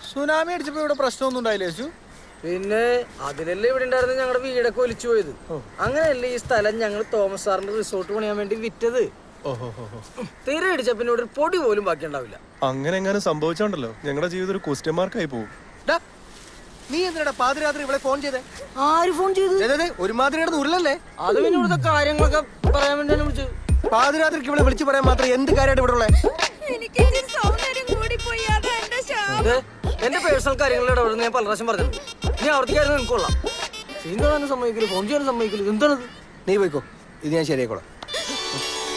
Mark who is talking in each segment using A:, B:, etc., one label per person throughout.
A: Tsunami അടിച്ചപ്പോ ഇവിടെ പ്രശ്നമൊന്നും ഉണ്ടായില്ലേ യേശു?
B: പിന്നെ അതിലല്ലേ ഇവിടെ ഉണ്ടായിരുന്ന ഞങ്ങളുടെ വീടൊക്കെ ഒലിച്ചു പോയത്. അങ്ങനെയല്ലേ ഈ സ്ഥലം ഞങ്ങൾ തോമസ് സാറിന്റെ റിസോർട്ട് പണിയാൻ വേണ്ടി വിറ്റത്. തീരെ അടിച്ച പിന്നെ ഇവിടെ ഒരു പൊടി പോലും ബാക്കി ഉണ്ടാവില്ല.
C: അങ്ങനെ എങ്ങനെ സംഭവിച്ചോണ്ടല്ലോ ഞങ്ങളുടെ ജീവിതം ഒരു ക്വസ്റ്റ്യൻ മാർക്കായി പോകും.
A: നീ എന്തിനാ പാതിരാത്രി ഇവിടെ ഫോൺ ചെയ്തേ?
B: ആര് ഫോൺ ചെയ്തു?
A: ഒരുമാതിരി ഉരുളല്ലേ?
B: അത് പിന്നെ ഇവിടുത്തെ കാര്യങ്ങളൊക്കെ പറയാൻ വേണ്ടിയാണ് വിളിച്ചത്.
A: പാതിരാത്രിക്ക് ഇവിടെ വിളിച്ചു പറയാൻ മാത്രം എന്ത് കാര്യമായിട്ട് ഇവിടെ ഉള്ളേ?
B: എന്റെ പേഴ്സണൽ കാര്യങ്ങളുടെ അവിടെ ഞാൻ പല പ്രാവശ്യം പറഞ്ഞു. നീ അവിടത്തേക്കായിരുന്നു എനിക്ക് കൊള്ളാം. സീൻ കാണാനും സമ്മതിക്കില്ല, ഫോൺ ചെയ്യാനും സമ്മതിക്കില്ല. എന്താണത്?
A: നീ പോയിക്കോ, ഇത് ഞാൻ ശരിയാക്കോളാം.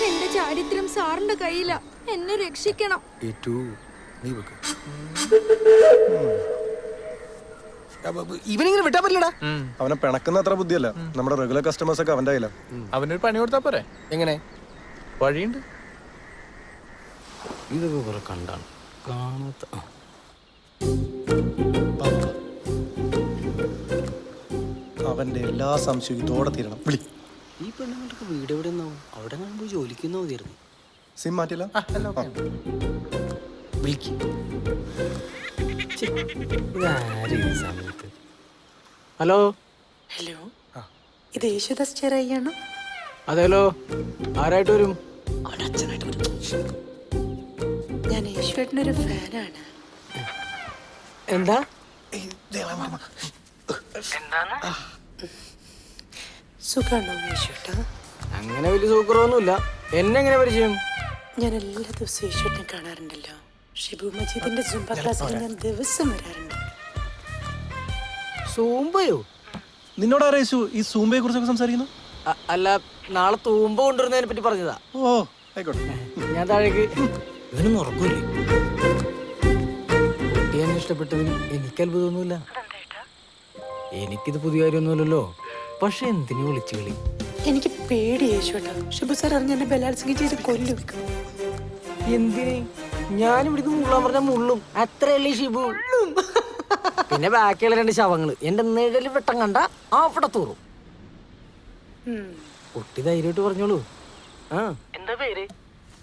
D: എന്റെ ചാരിത്രം സാറിന്റെ കയ്യില, എന്നെ രക്ഷിക്കണം.
A: ഇവനിങ്ങനെ വിട്ടാ പറ്റില്ലടാ.
C: അവനെ പിണക്കുന്ന അത്ര ബുദ്ധിയല്ല. നമ്മുടെ റെഗുലർ കസ്റ്റമേഴ്സ് ഒക്കെ അവന്റെ കയ്യില.
E: അവനൊരു പണി കൊടുത്താ പോരെ?
A: എങ്ങനെ?
E: വഴിയുണ്ട്.
B: ഇതൊക്കെ കുറെ കണ്ടാണ് കാണാത്ത.
C: അവന്റെ എല്ലാ സംശയവും ഇതോടെ തീരണം. വിളി.
B: ഈ പെണ്ണുങ്ങൾക്ക് വീട് എവിടെ നിന്നാവും? അവിടെ പോയി ജോലിക്കുന്ന മതിയായിരുന്നു.
C: സിം മാറ്റില്ല.
B: ഹലോ
F: ഹലോ, ഇത് യേശുദാസ് ചെറിയാണോ?
B: അതെല്ലോ, ആരായിട്ട് വരും?
F: അവിടെ അച്ഛനായിട്ട് വരും. ഞാൻ യേശുവേട്ടനൊരു ഫാനാണ്.
B: എന്താ?
F: സുഖാണോ യേശുവേട്ടാ?
B: അങ്ങനെ വലിയ സൂക്കറൊന്നുമില്ല. എന്നെ എങ്ങനെ പരിചയം?
F: ഞാൻ എല്ലാ ദിവസവും യേശുവേട്ടനെ കാണാറുണ്ടല്ലോ. ഷിബു മജീദിന്റെ സുംബ ക്ലാസ്സിൽ ഞാൻ ദിവസം വരാറുണ്ട്.
B: സൂമ്പയോ?
C: നിന്നോട് ആരാ ഈ സൂമ്പയെ കുറിച്ചൊക്കെ സംസാരിക്കുന്നു?
B: അല്ല, നാളെ തൂമ്പ കൊണ്ടുവരുന്നതിനെ പറ്റി പറഞ്ഞതാ.
C: ഓ ആയിക്കോട്ടെ.
B: ഞാൻ താഴേക്ക്. ഇതിനൊന്നും ഉറക്കൂല്ലേ? കുട്ടിയെ ഇഷ്ടപ്പെട്ടതിൽ എനിക്ക് അത്ഭുതമൊന്നുമില്ല. എനിക്കിത് പുതിയ കാര്യമൊന്നുമില്ലല്ലോ. പക്ഷെ എന്തിനു വിളിച്ചു കളി?
F: എനിക്ക് പേടി യേശുവേട്ടാ. ഷിബു സാർ അറിഞ്ഞ എന്നെ ബലാത്സംഗം ചെയ്ത് കൊല്ലും.
B: എന്തിന്? ഞാനിവിടുന്ന് മുള്ളാൻ പറഞ്ഞാൽ മുള്ളും. അത്രയല്ലേ ഷിബു. പിന്നെ ബാക്കിയുള്ള 2 ശവങ്ങള് എന്റെ നിഴല് വെട്ടം കണ്ട അവിടെ തൂറും. കുട്ടി ധൈര്യമായിട്ട് പറഞ്ഞോളൂ. എന്താ പേര്?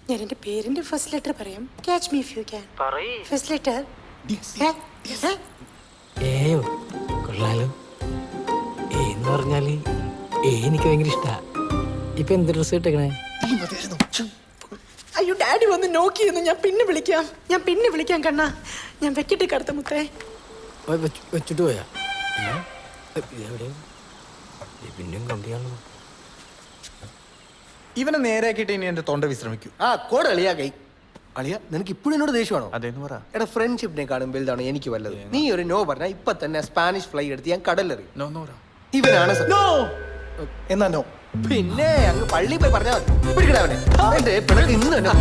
F: ഞാൻ എന്റെ പേരിന്റെ ഫസ്റ്റ് ലെറ്റർ പറയാം. Catch me if you can. First letter
B: ഏയോ. കൊള്ളാലോ. എന്ന് പറഞ്ഞാല് എനിക്ക് ഭയങ്കര ഇഷ്ടാ. ഇപ്പൊ എന്ത് ഡ്രസ് ഇട്ടേക്കണേ?
F: അയ്യോ, ഡാഡി വന്ന് നോക്കിയിരുന്നു. ഞാൻ പിന്നെ വിളിക്കാം കണ്ണാ. ഞാൻ വെക്കട്ടെ കറുത്ത മുത്തേ.
B: വെച്ചിട്ട് പോയാ? പിന്നെയും കണ്ടിയാണോ?
E: ഇവനെ നേരെയാക്കിയിട്ട് ഇനി എന്റെ തൊണ്ട വിശ്രമിക്കൂ.
A: അളിയാ നിനക്ക് ഇപ്പോഴും എന്നോട് ദേഷ്യമാണോ?
E: അതേന്ന് പറ.
A: എടാ, ഫ്രണ്ട്ഷിപ്പിനെ കാണും വലുതാണ് എനിക്ക് വല്ലത്. നീ ഒരു നോ പറഞ്ഞ ഇപ്പൊ തന്നെ സ്പാനിഷ് ഫ്ലൈ എടുത്ത് ഞാൻ കടലിലെറി. ഇവനാണ്
C: എന്നാ നോ.
A: പിന്നെ അങ്ങ് പള്ളി പോയി പറഞ്ഞാൽ മതി. പിടിക്കടാ അവനെ. എന്റെ പിണക്ക് ഇന്ന് തന്നെ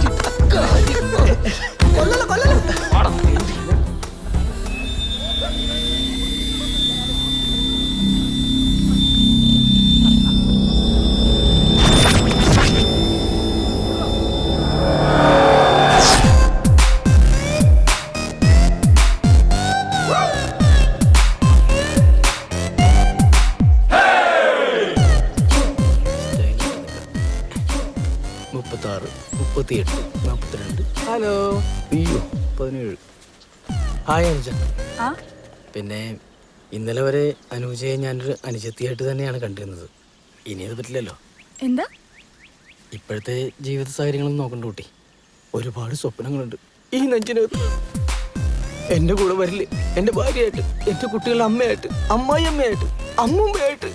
B: ഹലോ. അയ്യോ, 17. ഹായ് അനുജ. പിന്നെ ഇന്നലെ വരെ അനുജയെ ഞാനൊരു അനുജത്തിയായിട്ട് തന്നെയാണ് കണ്ടിരുന്നത്. ഇനി അത് പറ്റില്ലല്ലോ.
D: എന്താ?
B: ഇപ്പോഴത്തെ ജീവിത സാഹചര്യങ്ങളൊന്നും നോക്കണ്ട കുട്ടി. ഒരുപാട് സ്വപ്നങ്ങളുണ്ട് ഈ നെഞ്ചിനകത്ത്. എന്റെ കൂടെ വരില്ലേ എന്റെ ഭാര്യയായിട്ട്, എന്റെ കുട്ടികളുടെ അമ്മയായിട്ട്, അമ്മായിയമ്മയായിട്ട്, അമ്മൂമ്മയായിട്ട്.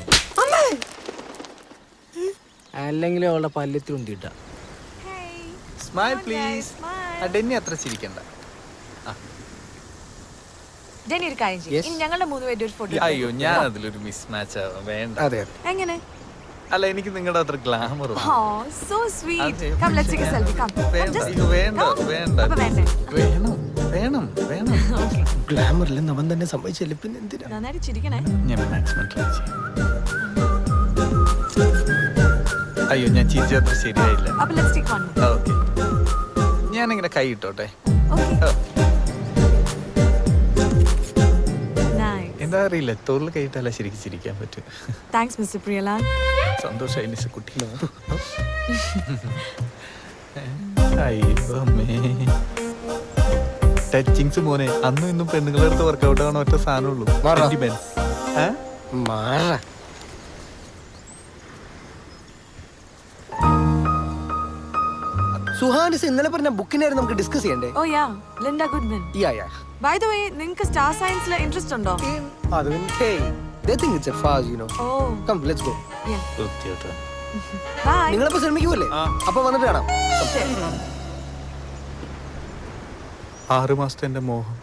B: അല്ലെങ്കിൽ അവളുടെ പല്ലത്തിൽ ഉണ്ടിട്ട.
E: Smile please. ഡെന്നി അത്ര ചിരിക്കണ്ട.
D: ഒരു കാര്യം ചെയ്യ്. ഇനി ഞങ്ങളുടെ 3 പേരുടെ ഒരു ഫോട്ടോ.
E: അയ്യോ, ഞാൻ അതിലൊരു മിസ് മാച്ച് ആവാം. വേണ്ട.
A: അതെ.
D: എങ്ങനെ?
E: അല്ല, എനിക്ക് നിങ്ങളുടെ അത്ര glamour
D: so sweet. Come let's take a selfie. Come.
E: വേണം.
A: ഗ്ലാമറിൽ അവൻ തന്നെ സമ്മതിച്ചല്ലേ, പിന്നെ എന്തിനാ?
D: നന്നായിട്ട് ചിരിക്കണേ.
E: ഞാൻ മാക്സിമം ട്രൈ ചെയ്യാം. അയ്യോ, ഞാൻ ചിരിച്ച അത്ര ശരിയായില്ല.
D: അപ്പോൾ ലെറ്റ്സ് ടേക്ക് വൺ.
E: ഓക്കെ, ഞാനിങ്ങനെ കൈ ഇട്ടോട്ടെ. എന്താ അറിയില്ല, തോളിൽ കൈയിട്ടല്ല ശരിക്കും ചിരിക്കാൻ പറ്റും.
D: Thanks mister Priyalal.
E: സന്തോഷമായി മിസ് കുട്ടി. അയ്യോ അമ്മേ. ടച്ചിങ്സ് മോനെ അന്നും ഇന്നും പെണ്ണുങ്ങളുടെ അടുത്ത് വർക്കൗട്ട് ആവണ ഒറ്റ സാധനമുള്ളൂ.
A: മാറാ.
E: Sentiments. ഏ?
A: മാറ. സുഹാനിസ് ഇന്നലെ പറഞ്ഞ ബുക്കിനായിരുന്നു നമുക്ക് ഡിസ്കസ് ചെയ്യണ്ടേ?
D: Oh yeah Linda Goodman.
A: Yeah
D: by the way നിങ്ങൾക്ക് സ്റ്റാർ സയൻസിൽ ഇൻട്രസ്റ്റ് ഉണ്ടോ?
A: അത് hey they think it's a farce, you know.
D: Oh
A: Come, let's go.
E: വൃത്തികെട്ടോ.
D: ബൈ.
A: നിങ്ങളപ്പോ ശ്രമിക്കുമല്ലേ? അപ്പൊ വന്നിട്ട് കാണാം.
E: 6 മാസത്തെ എൻ്റെ മോഹം,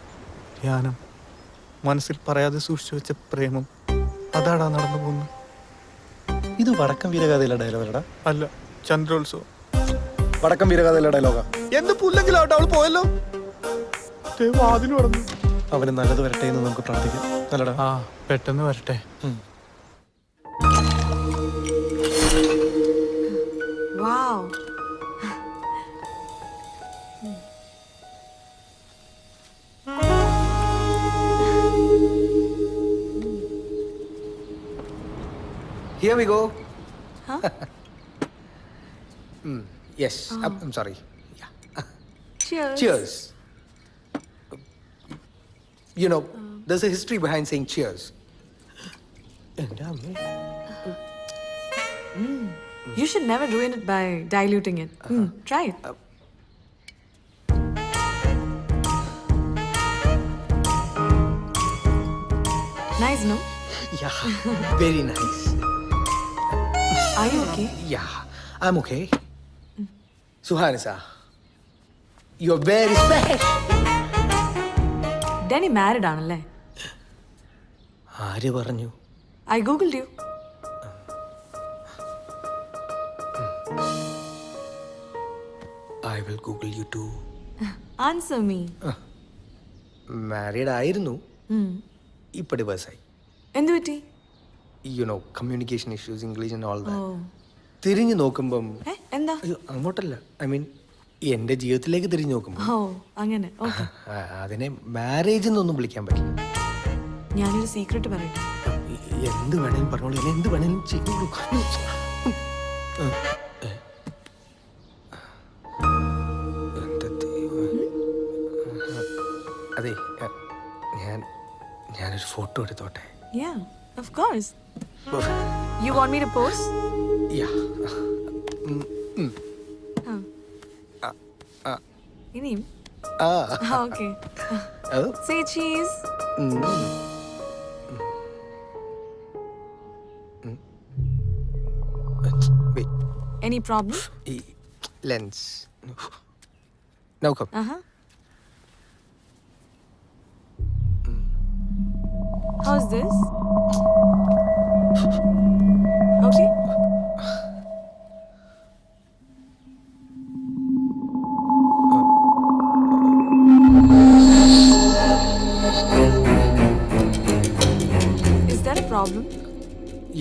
E: ധ്യാനം, മനസ്സിൽ പറയാതെ സൂക്ഷിച്ചു വെച്ച പ്രേമം അതാടാ നടന്നു പോകുന്നു.
C: ഇത് വടക്കം വീരഗാഥയിലെ ഡയലോഗാടാ.
E: അല്ല, ചന്ദ്രോത്സവം.
C: വടക്കം വീരഗാഥയിലെ ഡയലോഗാ.
E: എന്ത് പുല്ലെങ്കിലാവട്ടെ, അവൾ പോയല്ലോ. വാതിൽ പറഞ്ഞു.
C: അവന് നല്ലത് വരട്ടെ എന്ന് നമുക്ക് പ്രാർത്ഥിക്കാം. നല്ലടാ.
E: ആ, പെട്ടെന്ന് വരട്ടെ.
D: Wow.
A: Here we go.
D: Huh?
A: Yes. I'm sorry. Yeah.
D: Cheers.
A: Cheers. You know, there's a history behind saying cheers.
D: You should never ruin it by diluting it. Try it. Nice, no?
A: Yeah. Very nice.
D: Are you okay?
A: Yeah. I'm okay. Suhanisa, you're very special.
D: Danny married ആണല്ലേ?
A: ആര് പറഞ്ഞു?
D: I googled you.
A: I will Google you too.
D: Answer me.
A: Married ആയിരുന്നു, ഇപ്പൊ divorce ആയി.
D: എന്തു പറ്റി?
A: You know communication issues, English and all
D: oh.
A: That. തിരിഞ്ഞു നോക്കുമ്പം
D: എന്താ?
A: അയ്യോ അങ്ങോട്ടല്ല, ഐ മീൻ എന്റെ ജീവിതത്തിലേക്ക് തിരിഞ്ഞു നോക്കുമ്പോൾ
D: ഓ അങ്ങനെ. ഓക്കെ.
A: അതിനെ മാരേജ് എന്നൊന്നും വിളിക്കാൻ പറ്റില്ല.
D: ഞാനൊരു സീക്രട്ട് പറയട്ടെ.
A: എന്ത് വേണേലും പറഞ്ഞോളൂ, എന്നെ എന്ത് വേണേലും ചെയ്തോളൂ. എന്റെ ദൈവമേ. അതെ, ഞാനൊരു ഫോട്ടോ എടുത്തോട്ടെ?
D: Yeah, of course. You want me to pose?
A: Yeah.
D: ഇനിയും?
A: Ah.
D: Okay.
A: Oh.
D: Say cheese.
A: Wait.
D: Any problem?
A: Lens. Now come.
D: Uh-huh. How's this? Okay. Is that a problem?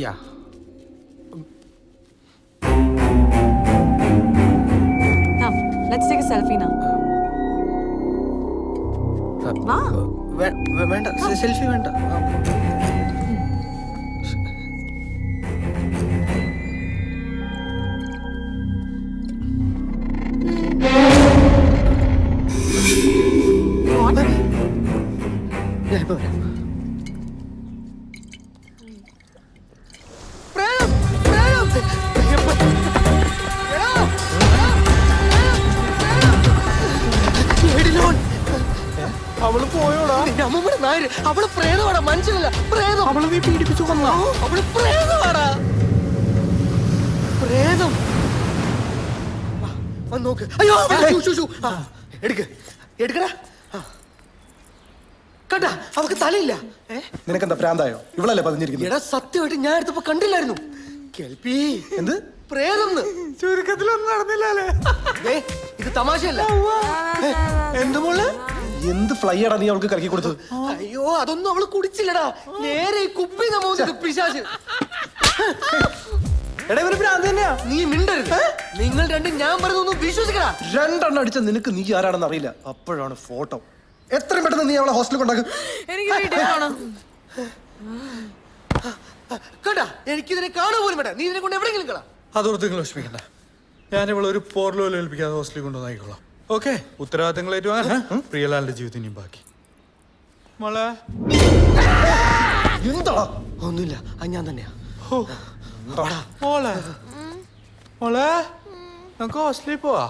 A: Yeah.
D: Come, let's take a selfie now. Wow.
A: വേണ്ട, selfie വേണ്ട.
D: What?
A: ഞാൻ ഇപ്പൊ വരാം.
E: അവള് പോയോടാ?
A: നമ്മുടെ നായര് അവള് പ്രേതമാടാ, മനുഷ്യനല്ല പ്രേതം.
E: അവളെ നീ പീഡിപ്പിച്ചു കൊന്നാ?
A: അവള് പ്രേതമാടാ, പ്രേതം. വന്ന് നോക്ക്. അയ്യോ എടുക്ക്, എടുക്കടാ. കണ്ടാ, അവക്ക് തലയില്ല.
C: നിനക്കെന്താ പ്രാന്തായോ? ഇവളല്ലേ പതിഞ്ഞിരിക്കുന്നത്?
A: എടാ സത്യമായിട്ട് ഞാൻ എടുത്തപ്പോ കണ്ടില്ലായിരുന്നു. കേൾപ്പി
C: എന്ത്
A: പ്രേതം?
E: ചുരുക്കത്തിലൊന്നും നടന്നില്ലേ?
A: ഇത് തമാശയല്ല. എന്ത് മോള്?
C: എന്ത് ഫ്ലൈയാടാ നീ അവൾക്ക് കലക്കി കൊടുത്തത്?
A: അയ്യോ അതൊന്നും അവള് കുടിച്ചില്ലടാ, നേരെ ഈ കുപ്പി നമ്മ പിശാച്.
C: എടാ ഇവര് ഭ്രാന്ത് തന്നെയാ.
A: നീ മിണ്ടരുത്. നിങ്ങൾ രണ്ടും ഞാൻ പറയുന്നൊന്നും വിശ്വസിക്കടാ.
C: രണ്ടെണ്ണം അടിച്ച നിനക്ക് നീ ആരാണെന്ന് അറിയില്ല. അപ്പോഴാണ് ഫോട്ടോ. എത്രയും പെട്ടെന്ന് നീ അവളെ ഹോസ്റ്റലിൽ കൊണ്ടാക്കും.
D: എനിക്ക് വീട്ടിൽ പോണം.
A: കണ്ടാ, എനിക്കിതിനെ കാണാൻ പോലും വേണ്ട. നീ ഇതിനെ കൊണ്ട് എവിടെയെങ്കിലും കളാ.
E: അതോർത്ത് നിങ്ങൾ വിഷമിക്കണ്ട. ഞാൻ ഇവളെ ഒരു പോർലോയിൽ ഏൽപ്പിക്കാതെ ഹോസ്റ്റലിൽ കൊണ്ടുവന്നായിക്കോളാം. ഓക്കെ ഉത്തരവാദിത്തങ്ങൾ ഏറ്റുവാങ്ങാൻ പ്രിയലാലിന്റെ ജീവിതം ഇനിയും ബാക്കി. മോളെ
C: എന്താടാ
A: ഒന്നുമില്ല അത് ഞാൻ തന്നെയാ.
E: മോളെ മോളെ നമുക്ക് ഹോസ്റ്റലിൽ പോവാ.